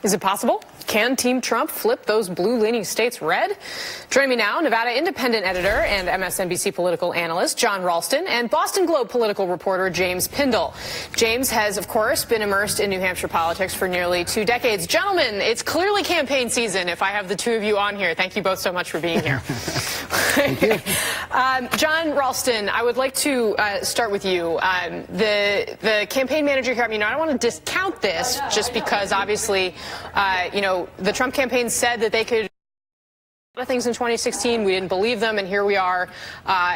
Is it possible? Can Team Trump flip those blue-leaning states red? Joining me now, Nevada Independent editor and MSNBC political analyst John Ralston and Boston Globe political reporter James Pindell. James has, of course, been immersed in New Hampshire politics for nearly 2 decades. Gentlemen, it's clearly campaign season if I have the two of you on here. Thank you both so much for being here. Thank you. John Ralston, I would like to start with you. The campaign manager here, I mean, I don't want to discount this just because obviously, the Trump campaign said that they could do a lot of things in 2016. We didn't believe them, and here we are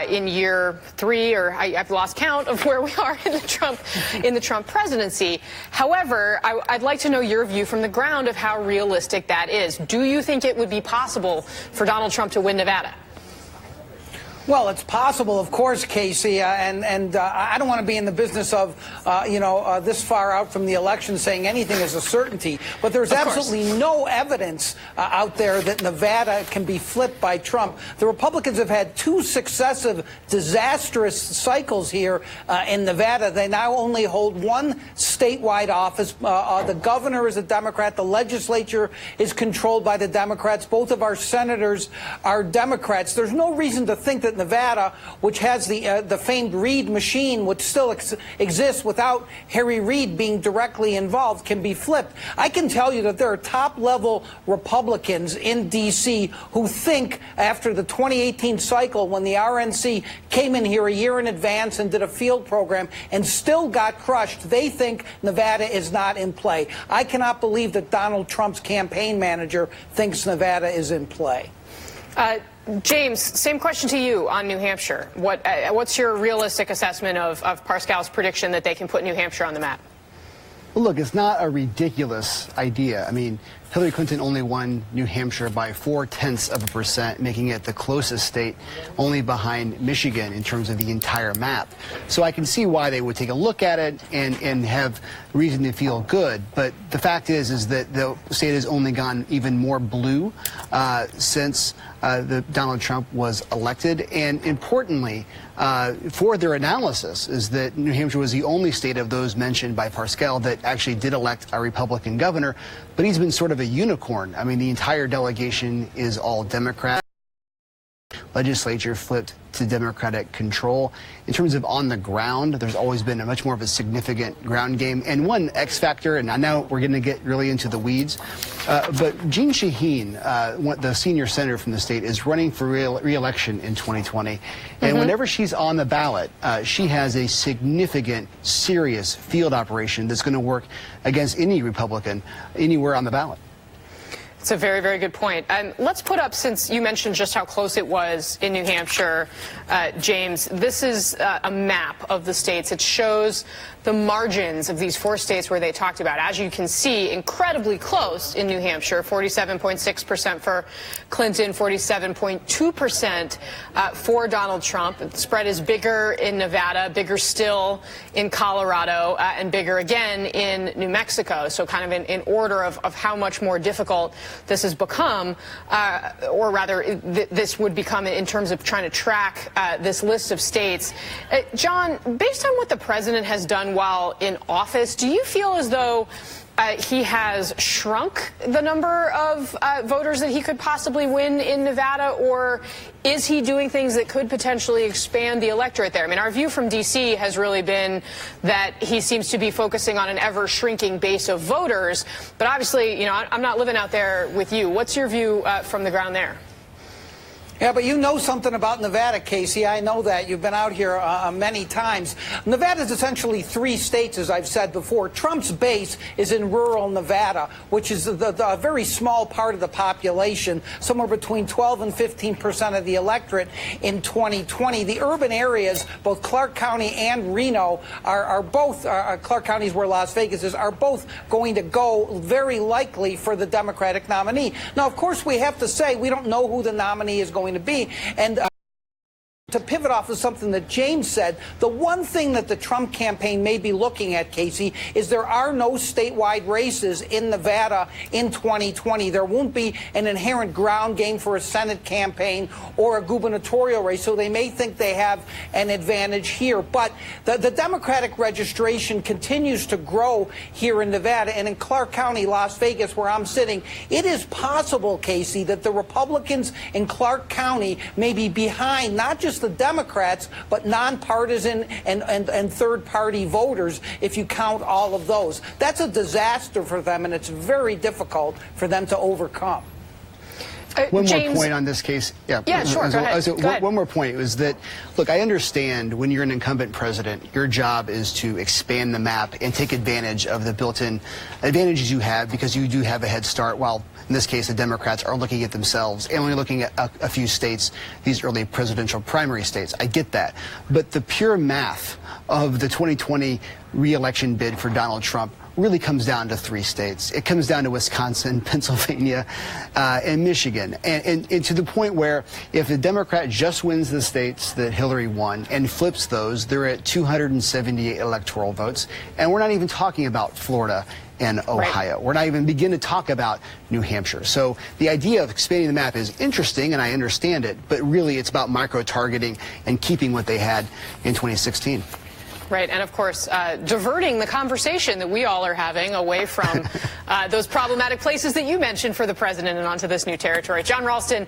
in year 3, or I've lost count of where we are in the Trump presidency. However, I'd like to know your view from the ground of how realistic that is. Do you think it would be possible for Donald Trump to win Nevada? Well, it's possible, of course, Casey, and I don't want to be in the business of, this far out from the election saying anything is a certainty. But there's absolutely no evidence out there that Nevada can be flipped by Trump. The Republicans have had 2 successive disastrous cycles here in Nevada. They now only hold 1 statewide office. The governor is a Democrat. The legislature is controlled by the Democrats. Both of our senators are Democrats. There's no reason to think that Nevada, which has the famed Reid machine, which still exists without Harry Reid being directly involved, can be flipped. I can tell you that there are top-level Republicans in D.C. who think after the 2018 cycle, when the RNC came in here a year in advance and did a field program and still got crushed, they think Nevada is not in play. I cannot believe that Donald Trump's campaign manager thinks Nevada is in play. James, same question to you on New Hampshire. What's your realistic assessment of Parscale's prediction that they can put New Hampshire on the map? Well, look, it's not a ridiculous idea. I mean, Hillary Clinton only won New Hampshire by 0.4%, making it the closest state, only behind Michigan in terms of the entire map. So I can see why they would take a look at it and have reason to feel good. But the fact is that the state has only gone even more blue since Donald Trump was elected. And importantly, for their analysis, is that New Hampshire was the only state of those mentioned by Parscale that actually did elect a Republican governor. But he's been sort of a unicorn. I mean, the entire delegation is all Democrat. Legislature flipped to Democratic control. In terms of on the ground, there's always been a much more of a significant ground game. And one X factor, and I know we're going to get really into the weeds, but Jeanne Shaheen, the senior senator from the state, is running for re-election in 2020. And whenever she's on the ballot, she has a significant, serious field operation that's going to work against any Republican anywhere on the ballot. It's a very, very good point. And let's put up, since you mentioned just how close it was in New Hampshire, James, this is a map of the states. It shows the margins of these 4 states where they talked about. As you can see, incredibly close in New Hampshire, 47.6% for Clinton, 47.2% for Donald Trump. The spread is bigger in Nevada, bigger still in Colorado, and bigger again in New Mexico. So kind of in order of how much more difficult this has become, or rather this would become in terms of trying to track this list of states. John, based on what the president has done while in office, do you feel as though he has shrunk the number of voters that he could possibly win in Nevada, or is he doing things that could potentially expand the electorate there? I mean, our view from D.C. has really been that he seems to be focusing on an ever-shrinking base of voters. But obviously, I'm not living out there with you. What's your view from the ground there? Yeah, but you know something about Nevada, Casey. I know that. You've been out here many times. Nevada is essentially 3 states, as I've said before. Trump's base is in rural Nevada, which is a very small part of the population, somewhere between 12 and 15% of the electorate in 2020. The urban areas, both Clark County and Reno, are both, Clark County is where Las Vegas is, are both going to go very likely for the Democratic nominee. Now, of course, we have to say we don't know who the nominee is going to be. And To pivot off of something that James said, the one thing that the Trump campaign may be looking at, Casey, is there are no statewide races in Nevada in 2020. There won't be an inherent ground game for a Senate campaign or a gubernatorial race, so they may think they have an advantage here. But the Democratic registration continues to grow here in Nevada, and in Clark County, Las Vegas, where I'm sitting, it is possible, Casey, that the Republicans in Clark County may be behind not just the Democrats, but nonpartisan and third-party voters, if you count all of those. That's a disaster for them, and it's very difficult for them to overcome. One James, more point on this case. Yeah, sure. Go ahead. One more point was that, look, I understand when you're an incumbent president, your job is to expand the map and take advantage of the built-in advantages you have because you do have a head start, while in this case the Democrats are looking at themselves and only looking at a few states, these early presidential primary states. I get that. But the pure math of the 2020 re-election bid for Donald Trump really comes down to 3 states. It comes down to Wisconsin, Pennsylvania, and Michigan. And to the point where if the Democrat just wins the states that Hillary won and flips those, they're at 278 electoral votes. And we're not even talking about Florida and Ohio. Right. We're not even beginning to talk about New Hampshire. So the idea of expanding the map is interesting, and I understand it, but really it's about micro-targeting and keeping what they had in 2016. Right, and of course, diverting the conversation that we all are having away from those problematic places that you mentioned for the president and onto this new territory. John Ralston.